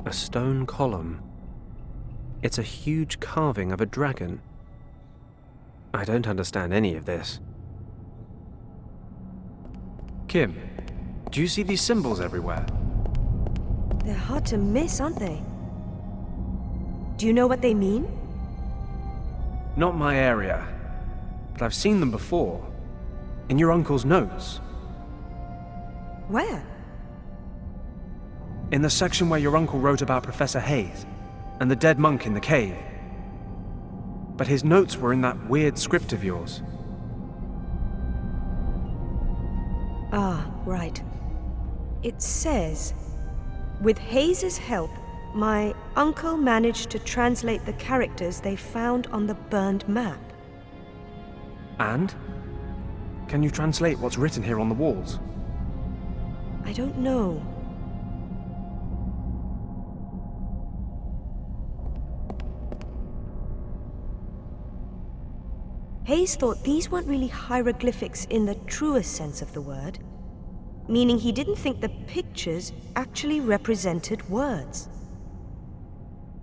A stone column. It's a huge carving of a dragon. I don't understand any of this. Kim, do you see these symbols everywhere? They're hard to miss, aren't they? Do you know what they mean? Not my area, but I've seen them before. In your uncle's notes. Where? In the section where your uncle wrote about Professor Hayes and the dead monk in the cave. But his notes were in that weird script of yours. Ah, right. It says, with Hayes's help, my uncle managed to translate the characters they found on the burned map. And? Can you translate what's written here on the walls? I don't know. Hayes thought these weren't really hieroglyphics in the truest sense of the word, meaning he didn't think the pictures actually represented words.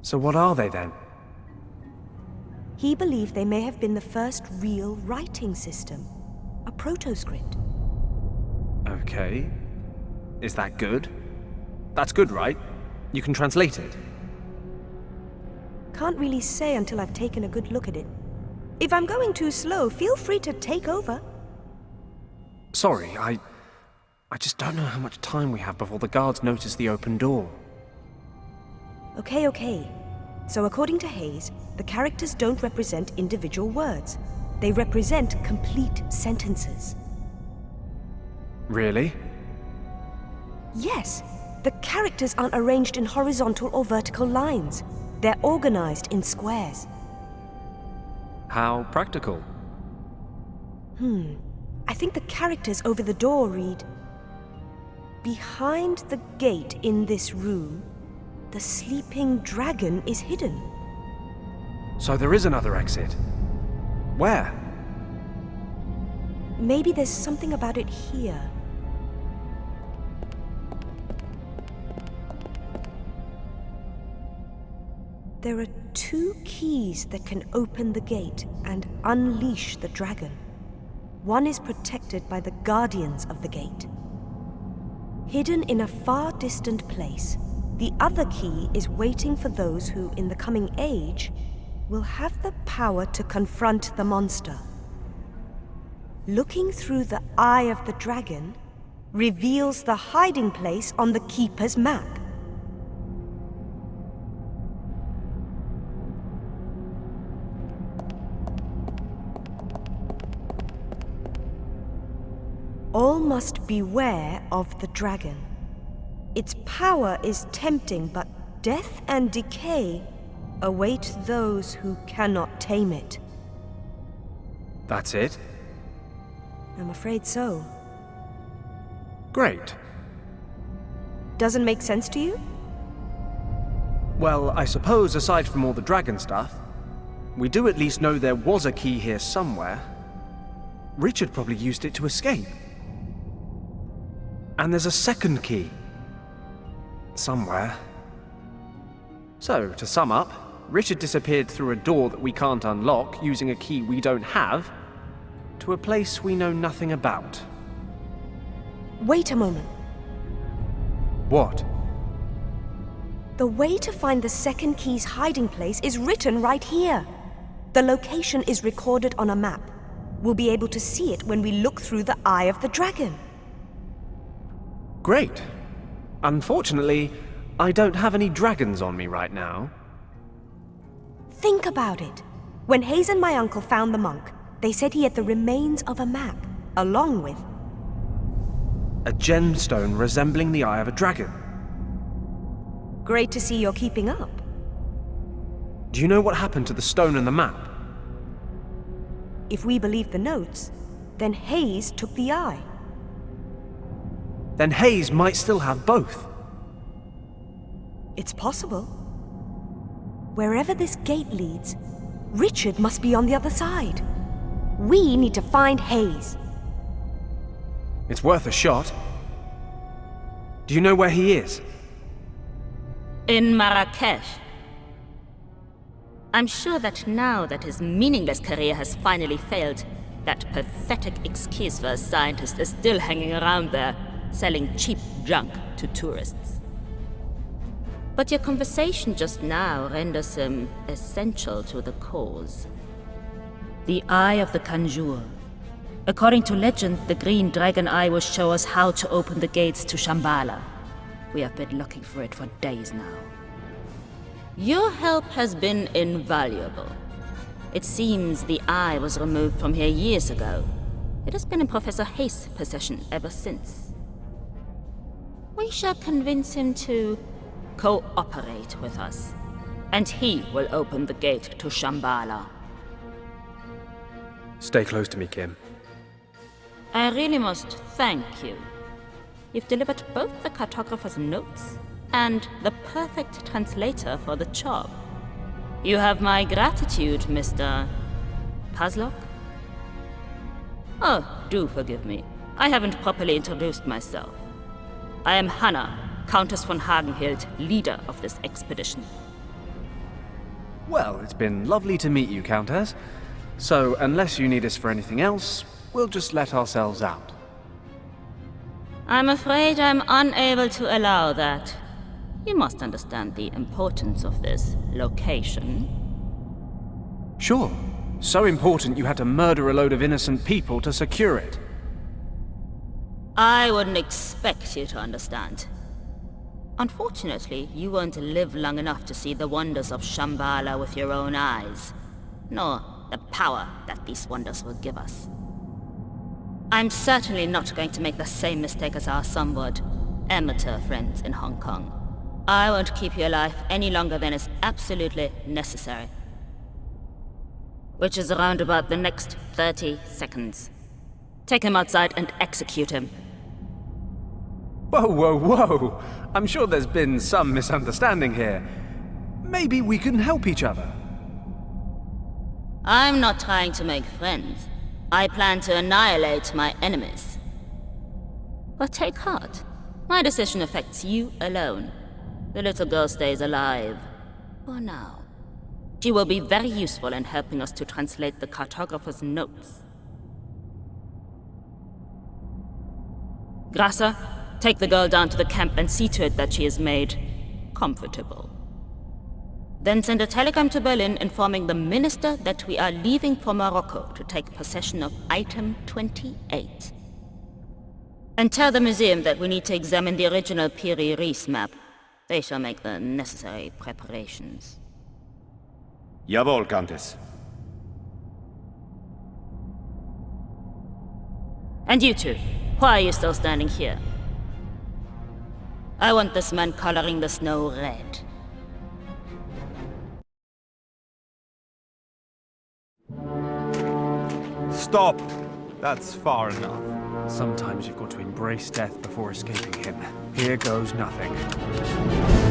So what are they then? He believed they may have been the first real writing system, a proto-script. Okay. Is that good? That's good, right? You can translate it. Can't really say until I've taken a good look at it. If I'm going too slow, feel free to take over. Sorry, I just don't know how much time we have before the guards notice the open door. Okay. So according to Hayes, the characters don't represent individual words. They represent complete sentences. Really? Yes. The characters aren't arranged in horizontal or vertical lines. They're organized in squares. How practical. I think the characters over the door read, behind the gate in this room, the sleeping dragon is hidden. So there is another exit. Where? Maybe there's something about it here. There are 2 keys that can open the gate and unleash the dragon. One is protected by the guardians of the gate. Hidden in a far distant place, the other key is waiting for those who, in the coming age, will have the power to confront the monster. Looking through the eye of the dragon reveals the hiding place on the Keeper's map. All must beware of the dragon. Its power is tempting, but death and decay await those who cannot tame it. That's it? I'm afraid so. Great. Doesn't make sense to you? Well, I suppose aside from all the dragon stuff, we do at least know there was a key here somewhere. Richard probably used it to escape. And there's a second key. Somewhere. So, to sum up, Richard disappeared through a door that we can't unlock using a key we don't have, to a place we know nothing about. Wait a moment. What? The way to find the second key's hiding place is written right here. The location is recorded on a map. We'll be able to see it when we look through the eye of the dragon. Great. Unfortunately, I don't have any dragons on me right now. Think about it. When Hayes and my uncle found the monk, they said he had the remains of a map, along with A gemstone resembling the eye of a dragon. Great to see you're keeping up. Do you know what happened to the stone and the map? If we believe the notes, then Hayes took the eye. Then Hayes might still have both. It's possible. Wherever this gate leads, Richard must be on the other side. We need to find Hayes. It's worth a shot. Do you know where he is? In Marrakesh. I'm sure that now that his meaningless career has finally failed, that pathetic excuse for a scientist is still hanging around there, selling cheap junk to tourists. But your conversation just now renders him essential to the cause. The Eye of the Kanjur. According to legend, the green dragon eye will show us how to open the gates to Shambhala. We have been looking for it for days now. Your help has been invaluable. It seems the eye was removed from here years ago. It has been in Professor Hayes' possession ever since. We shall convince him to cooperate with us, and he will open the gate to Shambhala. Stay close to me, Kim. I really must thank you. You've delivered both the cartographer's notes and the perfect translator for the job. You have my gratitude, Mr. Pazlok? Oh, do forgive me. I haven't properly introduced myself. I am Hannah, Countess von Hagenhild, leader of this expedition. Well, it's been lovely to meet you, Countess. So, unless you need us for anything else, we'll just let ourselves out. I'm afraid I'm unable to allow that. You must understand the importance of this location. Sure. So important you had to murder a load of innocent people to secure it. I wouldn't expect you to understand. Unfortunately, you won't live long enough to see the wonders of Shambhala with your own eyes, nor the power that these wonders will give us. I'm certainly not going to make the same mistake as our somewhat amateur friends in Hong Kong. I won't keep you alive any longer than is absolutely necessary. Which is around about the next 30 seconds. Take him outside and execute him. Whoa, whoa, whoa! I'm sure there's been some misunderstanding here. Maybe we can help each other. I'm not trying to make friends. I plan to annihilate my enemies. But take heart. My decision affects you alone. The little girl stays alive. For now. She will be very useful in helping us to translate the cartographer's notes. Grasser, take the girl down to the camp and see to it that she is made comfortable. Then send a telegram to Berlin informing the minister that we are leaving for Morocco to take possession of Item 28. And tell the museum that we need to examine the original Piri Reis map. They shall make the necessary preparations. Jawohl, Countess. And you two, why are you still standing here? I want this man coloring the snow red. Stop! That's far enough. Sometimes you've got to embrace death before escaping him. Here goes nothing.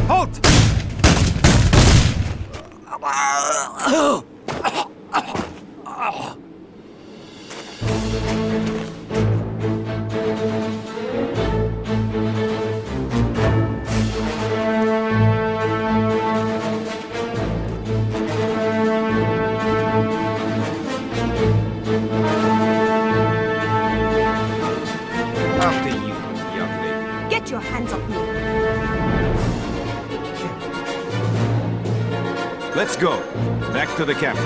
Halt! After you, young lady. Get your hands off me! Let's go. Back to the camp.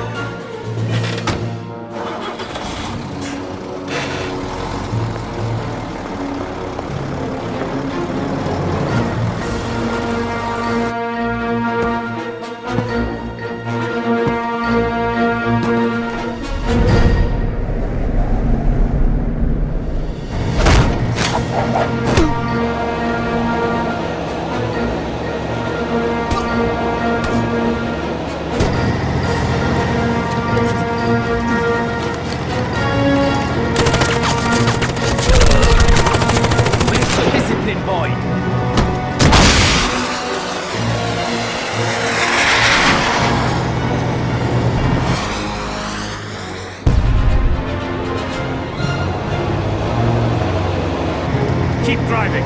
Keep driving.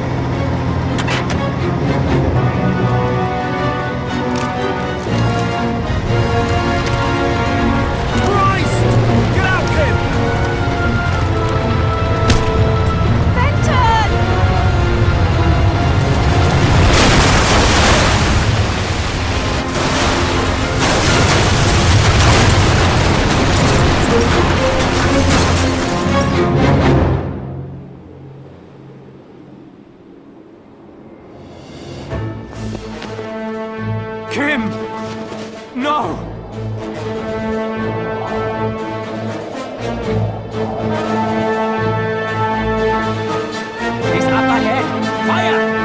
Kim! No! He's up ahead! Fire!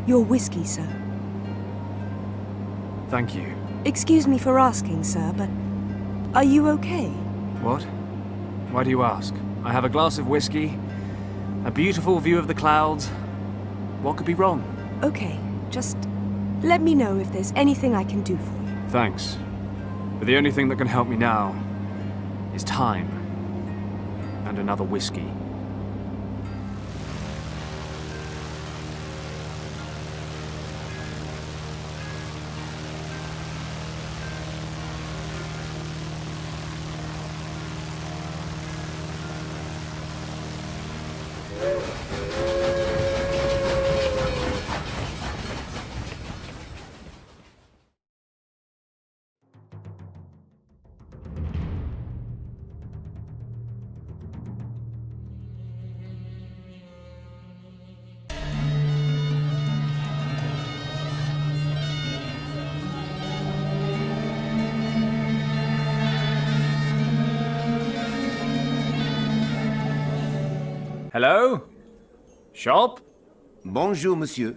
Your whiskey, sir. Thank you. Excuse me for asking, sir, but are you okay? What? Why do you ask? I have a glass of whiskey, a beautiful view of the clouds. What could be wrong? Okay, just let me know if there's anything I can do for you. Thanks. But the only thing that can help me now is time. And another whiskey. Hello? Shop? Bonjour, monsieur.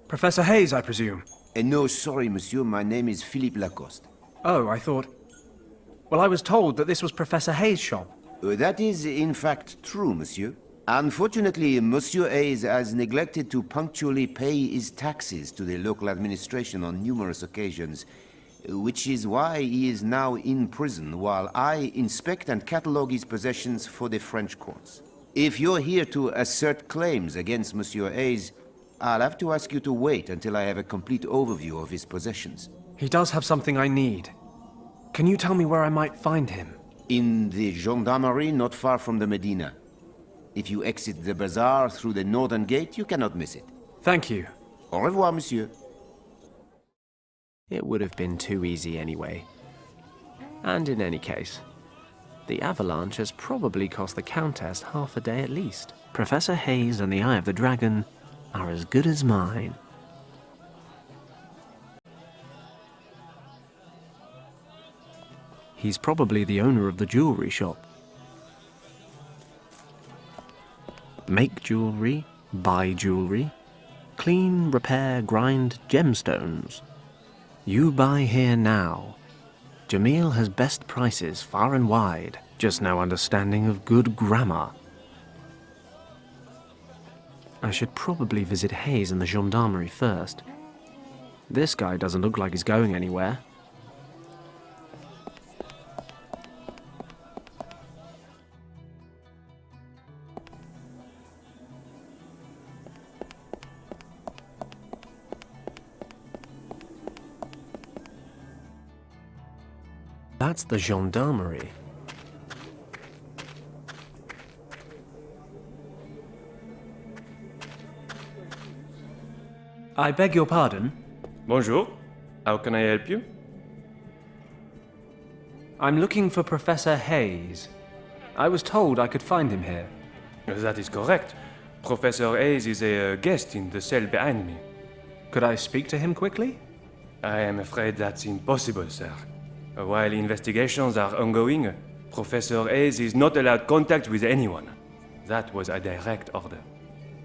Professor Hayes, I presume. No, sorry, monsieur. My name is Philippe Lacoste. Oh, I thought... Well, I was told that this was Professor Hayes' shop. That is, in fact, true, monsieur. Unfortunately, Monsieur Hayes has neglected to punctually pay his taxes to the local administration on numerous occasions, which is why he is now in prison while I inspect and catalogue his possessions for the French courts. If you're here to assert claims against Monsieur Hayes, I'll have to ask you to wait until I have a complete overview of his possessions. He does have something I need. Can you tell me where I might find him? In the gendarmerie not far from the Medina. If you exit the bazaar through the northern gate, you cannot miss it. Thank you. Au revoir, monsieur. It would have been too easy anyway. And in any case, the avalanche has probably cost the Countess half a day at least. Professor Hayes and the Eye of the Dragon are as good as mine. He's probably the owner of the jewelry shop. Make jewelry, buy jewelry, clean, repair, grind gemstones. You buy here now. Jamil has best prices far and wide, just no understanding of good grammar. I should probably visit Hayes and the gendarmerie first. This guy doesn't look like he's going anywhere. That's the gendarmerie. I beg your pardon? Bonjour. How can I help you? I'm looking for Professor Hayes. I was told I could find him here. That is correct. Professor Hayes is a guest in the cell behind me. Could I speak to him quickly? I am afraid that's impossible, sir. While investigations are ongoing, Professor Hayes is not allowed contact with anyone. That was a direct order.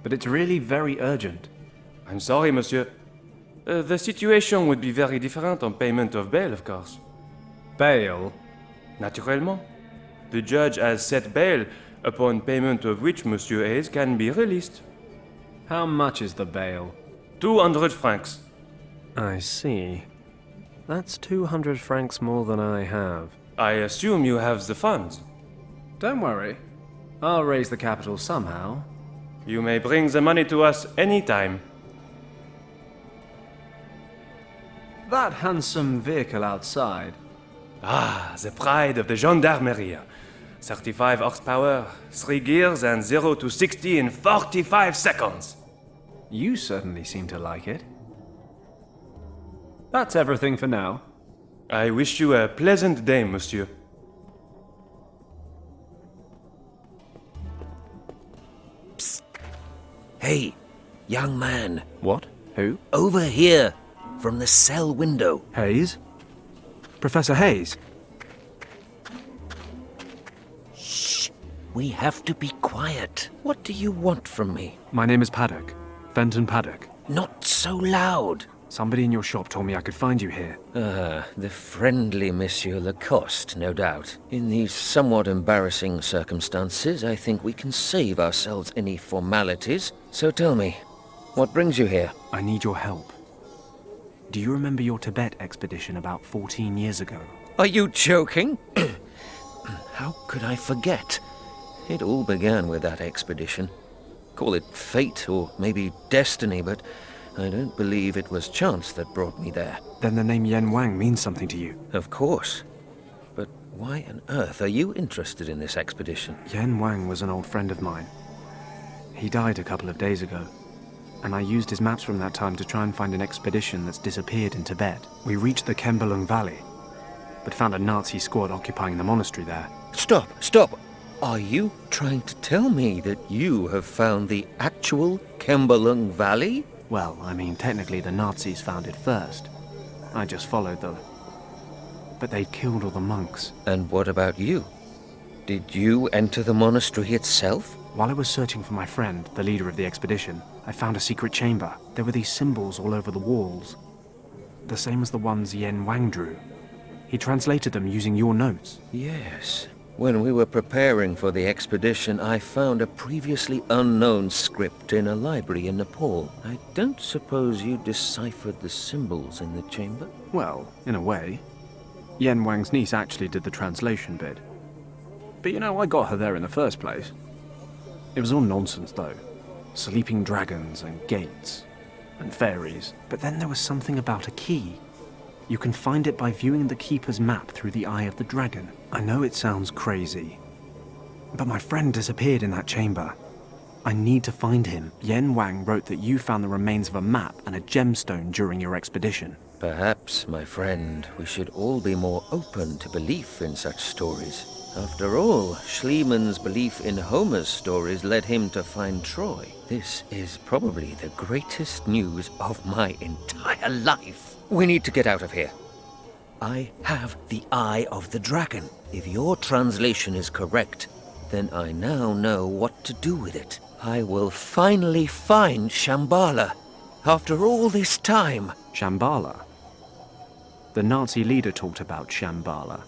But it's really very urgent. I'm sorry, monsieur. The situation would be very different on payment of bail, of course. Bail? Naturellement. The judge has set bail, upon payment of which Monsieur Hayes can be released. How much is the bail? 200 francs. I see. That's 200 francs more than I have. I assume you have the funds. Don't worry. I'll raise the capital somehow. You may bring the money to us any time. That handsome vehicle outside. Ah, the pride of the gendarmerie. 35 horsepower, 3 gears, and 0 to 60 in 45 seconds. You certainly seem to like it. That's everything for now. I wish you a pleasant day, monsieur. Hey, young man. What? Who? Over here, from the cell window. Hayes? Professor Hayes? Shh. We have to be quiet. What do you want from me? My name is Paddock. Fenton Paddock. Not so loud. Somebody in your shop told me I could find you here. The friendly Monsieur Lacoste, no doubt. In these somewhat embarrassing circumstances, I think we can save ourselves any formalities. So tell me, what brings you here? I need your help. Do you remember your Tibet expedition about 14 years ago? Are you joking? How could I forget? It all began with that expedition. Call it fate or maybe destiny, but I don't believe it was chance that brought me there. Then the name Yen Wang means something to you. Of course. But why on earth are you interested in this expedition? Yen Wang was an old friend of mine. He died a couple of days ago, and I used his maps from that time to try and find an expedition that's disappeared in Tibet. We reached the Kembalung Valley, but found a Nazi squad occupying the monastery there. Stop! Are you trying to tell me that you have found the actual Kembalung Valley? Well, I mean, technically the Nazis found it first. I just followed them. But they'd killed all the monks. And what about you? Did you enter the monastery itself? While I was searching for my friend, the leader of the expedition, I found a secret chamber. There were these symbols all over the walls. The same as the ones Yen Wang drew. He translated them using your notes. Yes. When we were preparing for the expedition, I found a previously unknown script in a library in Nepal. I don't suppose you deciphered the symbols in the chamber? Well, in a way. Yen Wang's niece actually did the translation bit. But you know, I got her there in the first place. It was all nonsense, though. Sleeping dragons and gates and fairies. But then there was something about a key. You can find it by viewing the Keeper's map through the eye of the dragon. I know it sounds crazy, but my friend disappeared in that chamber. I need to find him. Yen Wang wrote that you found the remains of a map and a gemstone during your expedition. Perhaps, my friend, we should all be more open to belief in such stories. After all, Schliemann's belief in Homer's stories led him to find Troy. This is probably the greatest news of my entire life. We need to get out of here. I have the Eye of the Dragon. If your translation is correct, then I now know what to do with it. I will finally find Shambhala. After all this time. Shambhala? The Nazi leader talked about Shambhala.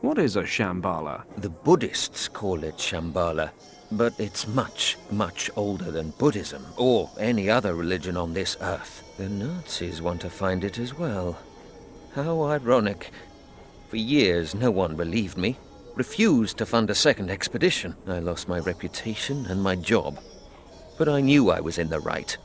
What is a Shambhala? The Buddhists call it Shambhala, but it's much, much older than Buddhism or any other religion on this earth. The Nazis want to find it as well. How ironic. For years, no one believed me. Refused to fund a second expedition. I lost my reputation and my job. But I knew I was in the right.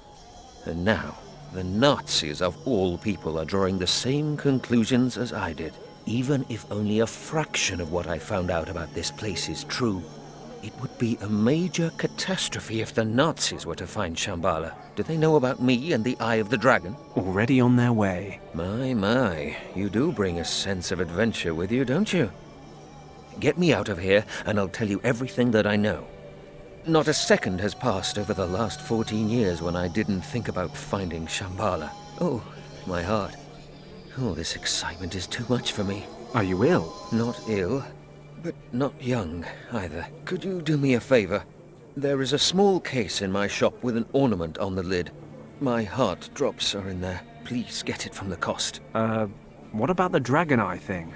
And now, the Nazis of all people are drawing the same conclusions as I did. Even if only a fraction of what I found out about this place is true, it would be a major catastrophe if the Nazis were to find Shambhala. Do they know about me and the Eye of the Dragon? Already on their way. My, you do bring a sense of adventure with you, don't you? Get me out of here, and I'll tell you everything that I know. Not a second has passed over the last 14 years when I didn't think about finding Shambhala. Oh, my heart. All this excitement is too much for me. Are you ill? Not ill, but not young either. Could you do me a favor? There is a small case in my shop with an ornament on the lid. My heart drops are in there. Please get it from the cost. What about the dragon eye thing?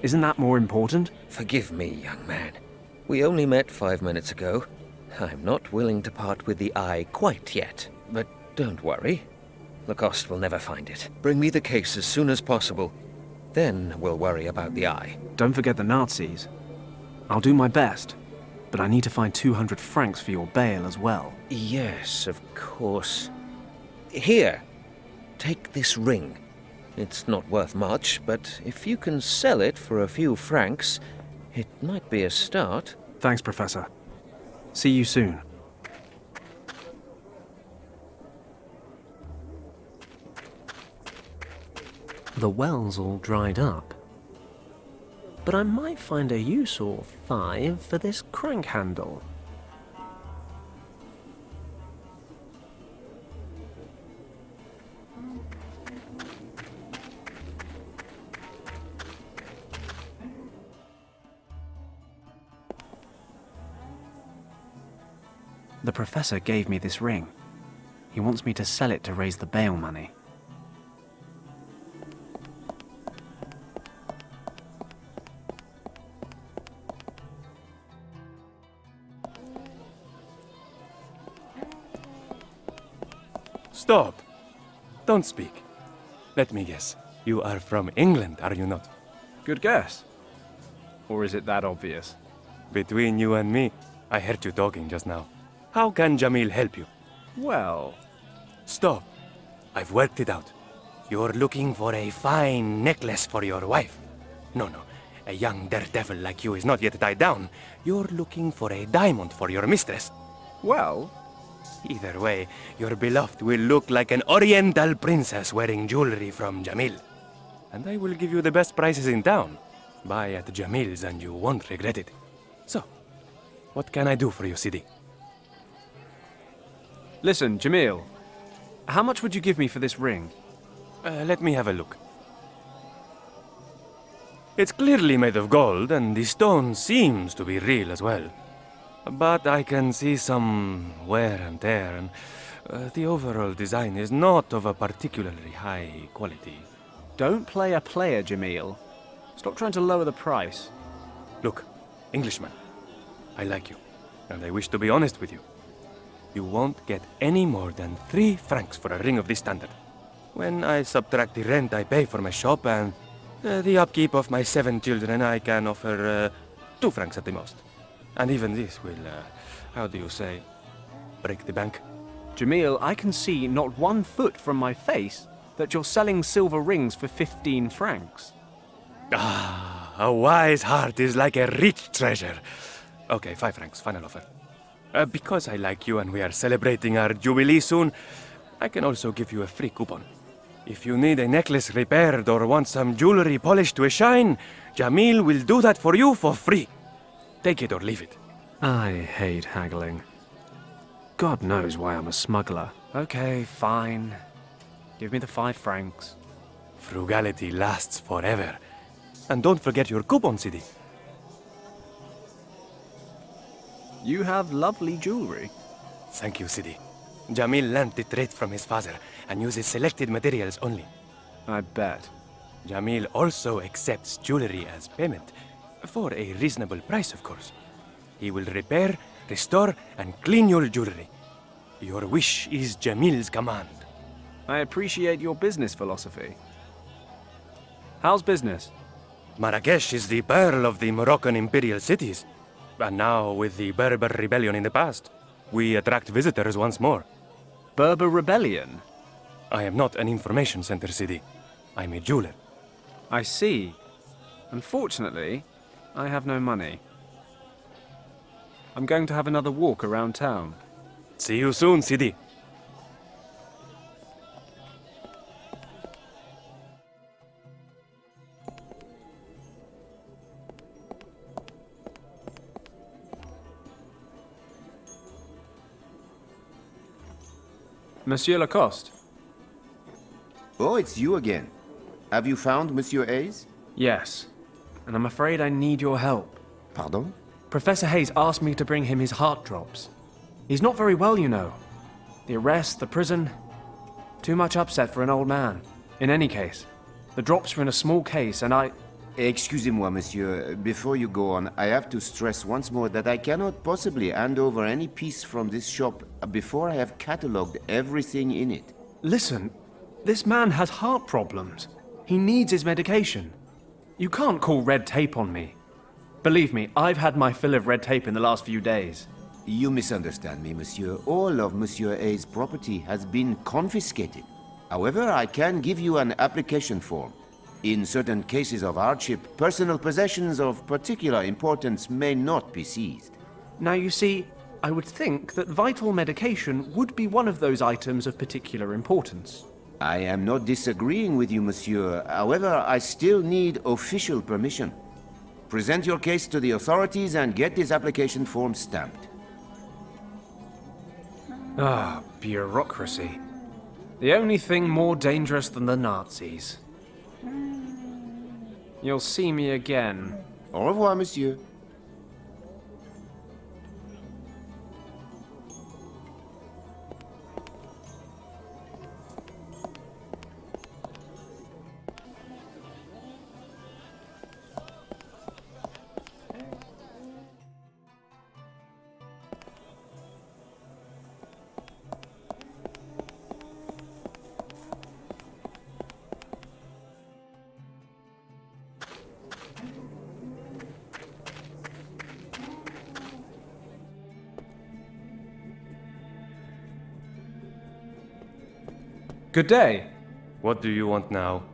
Isn't that more important? Forgive me, young man. We only met 5 minutes ago. I'm not willing to part with the eye quite yet, but don't worry. Lacoste will never find it. Bring me the case as soon as possible. Then we'll worry about the eye. Don't forget the Nazis. I'll do my best, but I need to find 200 francs for your bail as well. Yes, of course. Here, take this ring. It's not worth much, but if you can sell it for a few francs, It might be a start. Thanks, Professor. See you soon. The well's all dried up. But I might find a use or 5 for this crank handle. The Professor gave me this ring. He wants me to sell it to raise the bail money. Stop! Don't speak. Let me guess. You are from England, are you not? Good guess. Or is it that obvious? Between you and me, I heard you talking just now. How can Jamil help you? Well... Stop. I've worked it out. You're looking for a fine necklace for your wife. No. A young daredevil like you is not yet tied down. You're looking for a diamond for your mistress. Well... Either way, your beloved will look like an oriental princess wearing jewelry from Jamil. And I will give you the best prices in town. Buy at Jamil's and you won't regret it. So, what can I do for you, Sidi? Listen, Jamil. How much would you give me for this ring? Let me have a look. It's clearly made of gold, and the stone seems to be real as well. But I can see some wear and tear, and the overall design is not of a particularly high quality. Don't play a player, Jamil. Stop trying to lower the price. Look, Englishman, I like you, and I wish to be honest with you. You won't get any more than 3 francs for a ring of this standard. When I subtract the rent I pay for my shop and the upkeep of my 7 children, I can offer 2 francs at the most. And even this will, how do you say, break the bank? Jamil, I can see not 1 foot from my face that you're selling silver rings for 15 francs. Ah, a wise heart is like a rich treasure. Okay, 5 francs, final offer. Because I like you and we are celebrating our jubilee soon, I can also give you a free coupon. If you need a necklace repaired or want some jewelry polished to a shine, Jamil will do that for you for free. Take it or leave it. I hate haggling. God knows why I'm a smuggler. Okay, fine. Give me the 5 francs. Frugality lasts forever. And don't forget your coupon, Sidi. You have lovely jewelry. Thank you, Sidi. Jamil learned the trade from his father and uses selected materials only. I bet. Jamil also accepts jewelry as payment, for a reasonable price, of course. He will repair, restore, and clean your jewelry. Your wish is Jamil's command. I appreciate your business philosophy. How's business? Marrakesh is the pearl of the Moroccan imperial cities. And now, with the Berber rebellion in the past, we attract visitors once more. Berber rebellion? I am not an information center, Sidi. I'm a jeweler. I see. Unfortunately, I have no money. I'm going to have another walk around town. See you soon, Sidi. Monsieur Lacoste? Oh, it's you again. Have you found Monsieur Hayes? Yes, and I'm afraid I need your help. Pardon? Professor Hayes asked me to bring him his heart drops. He's not very well, you know. The arrest, the prison... Too much upset for an old man. In any case, the drops were in a small case, and I... Excusez-moi, monsieur. Before you go on, I have to stress once more that I cannot possibly hand over any piece from this shop before I have catalogued everything in it. Listen, this man has heart problems. He needs his medication. You can't call red tape on me. Believe me, I've had my fill of red tape in the last few days. You misunderstand me, monsieur. All of Monsieur Hayes' property has been confiscated. However, I can give you an application form. In certain cases of hardship, personal possessions of particular importance may not be seized. Now you see, I would think that vital medication would be one of those items of particular importance. I am not disagreeing with you, monsieur. However, I still need official permission. Present your case to the authorities and get this application form stamped. Ah, bureaucracy. The only thing more dangerous than the Nazis. You'll see me again. Au revoir, monsieur. Good day. What do you want now?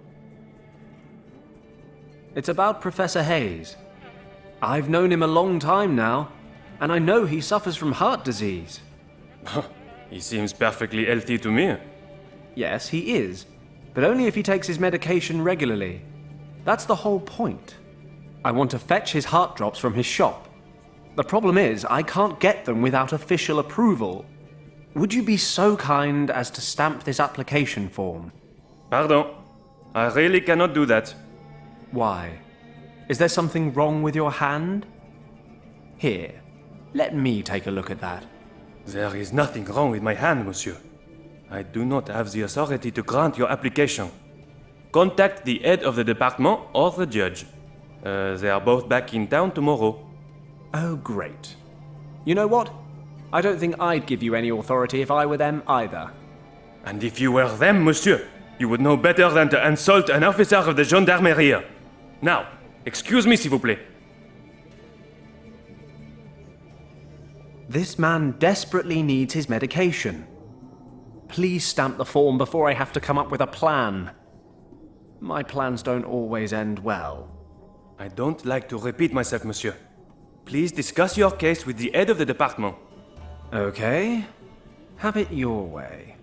It's about Professor Hayes. I've known him a long time now, and I know he suffers from heart disease. He seems perfectly healthy to me. Yes, he is, but only if he takes his medication regularly. That's the whole point. I want to fetch his heart drops from his shop. The problem is, I can't get them without official approval. Would you be so kind as to stamp this application form? Pardon. I really cannot do that. Why? Is there something wrong with your hand? Here, let me take a look at that. There is nothing wrong with my hand, monsieur. I do not have the authority to grant your application. Contact the head of the department or the judge. They are both back in town tomorrow. Oh, great. You know what? I don't think I'd give you any authority if I were them either. And if you were them, monsieur, you would know better than to insult an officer of the gendarmerie. Now, excuse me, s'il vous plaît. This man desperately needs his medication. Please stamp the form before I have to come up with a plan. My plans don't always end well. I don't like to repeat myself, monsieur. Please discuss your case with the head of the department. Okay. Have it your way.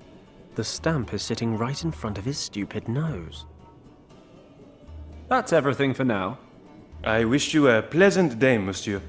The stamp is sitting right in front of his stupid nose. That's everything for now. I wish you a pleasant day, monsieur.